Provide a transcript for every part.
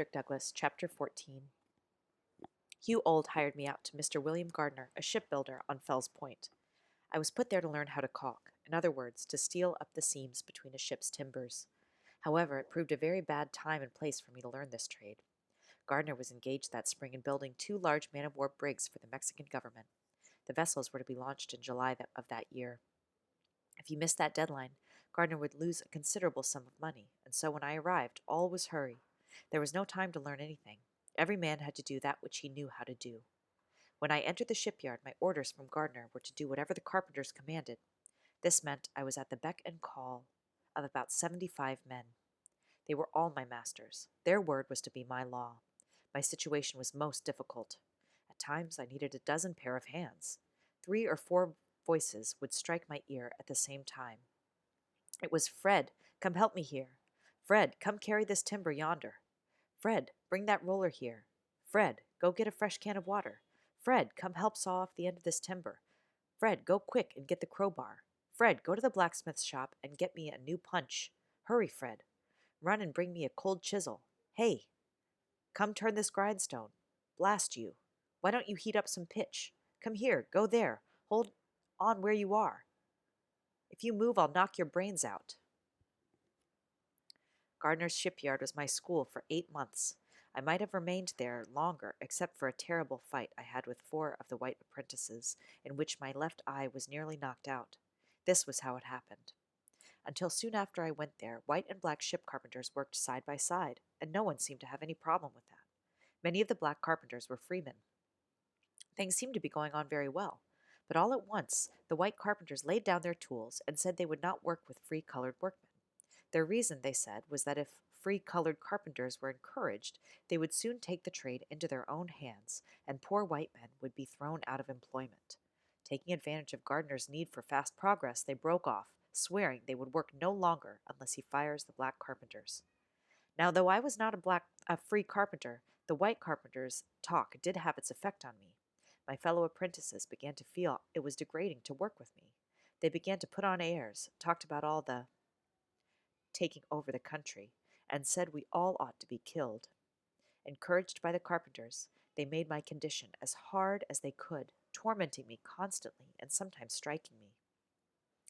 Douglas, Chapter 14. Hugh Old hired me out to Mr. William Gardner, a shipbuilder on Fell's Point. I was put there to learn how to caulk, in other words, to steel up the seams between a ship's timbers. However, it proved a very bad time and place for me to learn this trade. Gardner was engaged that spring in building 2 large man-of-war brigs for the Mexican government. The vessels were to be launched in July of that year. If he missed that deadline, Gardner would lose a considerable sum of money, and so when I arrived, all was hurry. There was no time to learn anything. Every man had to do that which he knew how to do. When I entered the shipyard, my orders from Gardner were to do whatever the carpenters commanded. This meant I was at the beck and call of about 75 men. They were all my masters. Their word was to be my law. My situation was most difficult. At times I needed a dozen pair of hands. 3 or 4 voices would strike my ear at the same time. It was, "Fred, come help me here. Fred, come carry this timber yonder. Fred, bring that roller here. Fred, go get a fresh can of water. Fred, come help saw off the end of this timber. Fred, go quick and get the crowbar. Fred, go to the blacksmith's shop and get me a new punch. Hurry, Fred. Run and bring me a cold chisel. Hey, come turn this grindstone. Blast you. Why don't you heat up some pitch? Come here, go there. Hold on where you are. If you move, I'll knock your brains out." Gardner's shipyard was my school for 8 months. I might have remained there longer, except for a terrible fight I had with 4 of the white apprentices, in which my left eye was nearly knocked out. This was how it happened. Until soon after I went there, white and black ship carpenters worked side by side, and no one seemed to have any problem with that. Many of the black carpenters were freemen. Things seemed to be going on very well, but all at once the white carpenters laid down their tools and said they would not work with free-colored workmen. Their reason, they said, was that if free-colored carpenters were encouraged, they would soon take the trade into their own hands, and poor white men would be thrown out of employment. Taking advantage of Gardner's need for fast progress, they broke off, swearing they would work no longer unless he fires the black carpenters. Now, though I was not a free carpenter, the white carpenters' talk did have its effect on me. My fellow apprentices began to feel it was degrading to work with me. They began to put on airs, talked about all the taking over the country, and said we all ought to be killed. Encouraged by the carpenters, they made my condition as hard as they could, tormenting me constantly and sometimes striking me.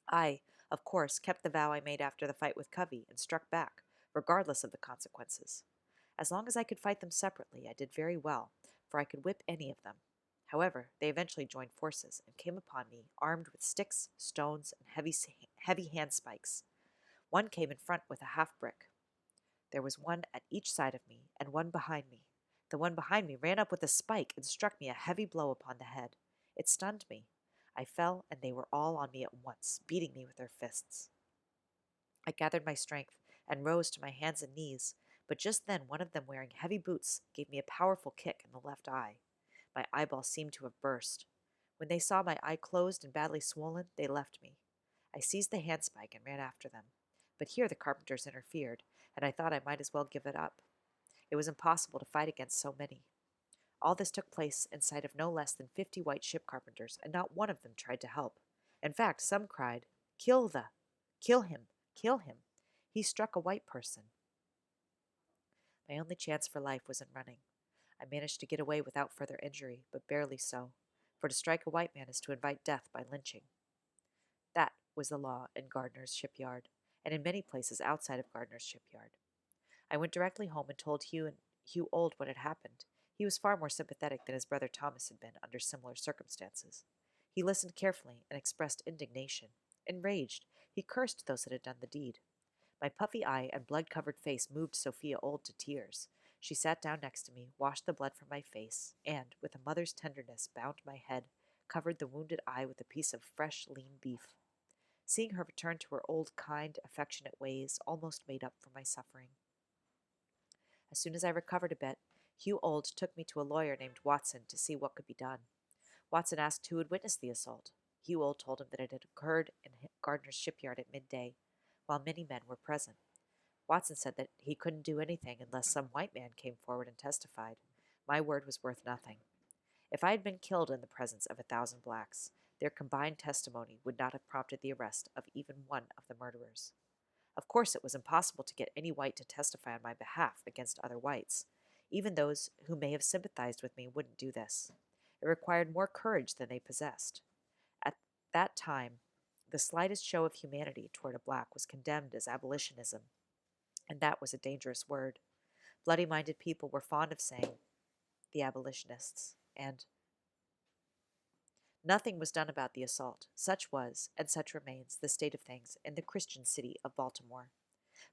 I, of course, kept the vow I made after the fight with Covey and struck back, regardless of the consequences. As long as I could fight them separately, I did very well, for I could whip any of them. However, they eventually joined forces and came upon me armed with sticks, stones, and heavy handspikes. One came in front with a half-brick. There was one at each side of me, and one behind me. The one behind me ran up with a spike and struck me a heavy blow upon the head. It stunned me. I fell, and they were all on me at once, beating me with their fists. I gathered my strength and rose to my hands and knees, but just then one of them, wearing heavy boots, gave me a powerful kick in the left eye. My eyeball seemed to have burst. When they saw my eye closed and badly swollen, they left me. I seized the handspike and ran after them. But here the carpenters interfered, and I thought I might as well give it up. It was impossible to fight against so many. All this took place in sight of no less than 50 white ship carpenters, and not one of them tried to help. In fact, some cried, Kill him! Kill him! He struck a white person." My only chance for life was in running. I managed to get away without further injury, but barely so, for to strike a white man is to invite death by lynching. That was the law in Gardner's shipyard, and in many places outside of Gardner's shipyard. I went directly home and told Hugh Old what had happened. He was far more sympathetic than his brother Thomas had been under similar circumstances. He listened carefully and expressed indignation. Enraged, he cursed those that had done the deed. My puffy eye and blood-covered face moved Sophia Old to tears. She sat down next to me, washed the blood from my face, and, with a mother's tenderness, bound my head, covered the wounded eye with a piece of fresh, lean beef. Seeing her return to her old, kind, affectionate ways almost made up for my suffering. As soon as I recovered a bit, Hugh Old took me to a lawyer named Watson to see what could be done. Watson asked who had witnessed the assault. Hugh Old told him that it had occurred in Gardner's shipyard at midday, while many men were present. Watson said that he couldn't do anything unless some white man came forward and testified. My word was worth nothing. If I had been killed in the presence of 1,000 blacks, their combined testimony would not have prompted the arrest of even one of the murderers. Of course, it was impossible to get any white to testify on my behalf against other whites, Even those who may have sympathized with me wouldn't do this. It required more courage than they possessed. At that time, the slightest show of humanity toward a black was condemned as abolitionism, and that was a dangerous word. Bloody-minded people were fond of saying, the abolitionists, and nothing was done about the assault. Such was, and such remains, the state of things in the Christian city of Baltimore.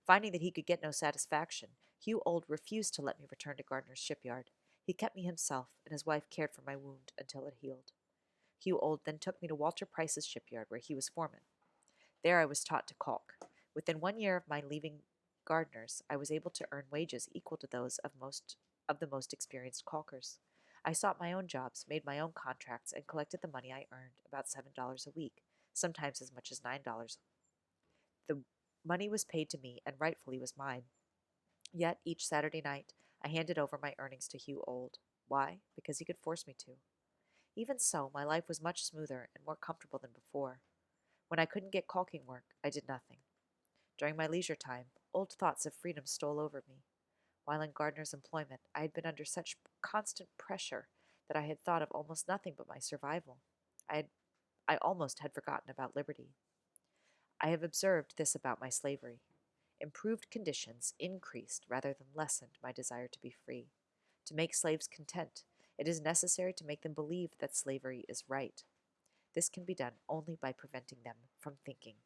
Finding that he could get no satisfaction, Hugh Old refused to let me return to Gardner's shipyard. He kept me himself, and his wife cared for my wound until it healed. Hugh Old then took me to Walter Price's shipyard, where he was foreman. There I was taught to caulk. Within 1 year of my leaving Gardner's, I was able to earn wages equal to those of the most experienced caulkers. I sought my own jobs, made my own contracts, and collected the money I earned, about $7 a week, sometimes as much as $9. The money was paid to me and rightfully was mine. Yet each Saturday night I handed over my earnings to Hugh Old. Why? Because he could force me to. Even so, my life was much smoother and more comfortable than before. When I couldn't get caulking work, I did nothing. During my leisure time, old thoughts of freedom stole over me. While in Gardner's employment, I had been under such constant pressure that I had thought of almost nothing but my survival. I almost had forgotten about liberty. I have observed this about my slavery. Improved conditions increased rather than lessened my desire to be free. To make slaves content, it is necessary to make them believe that slavery is right. This can be done only by preventing them from thinking.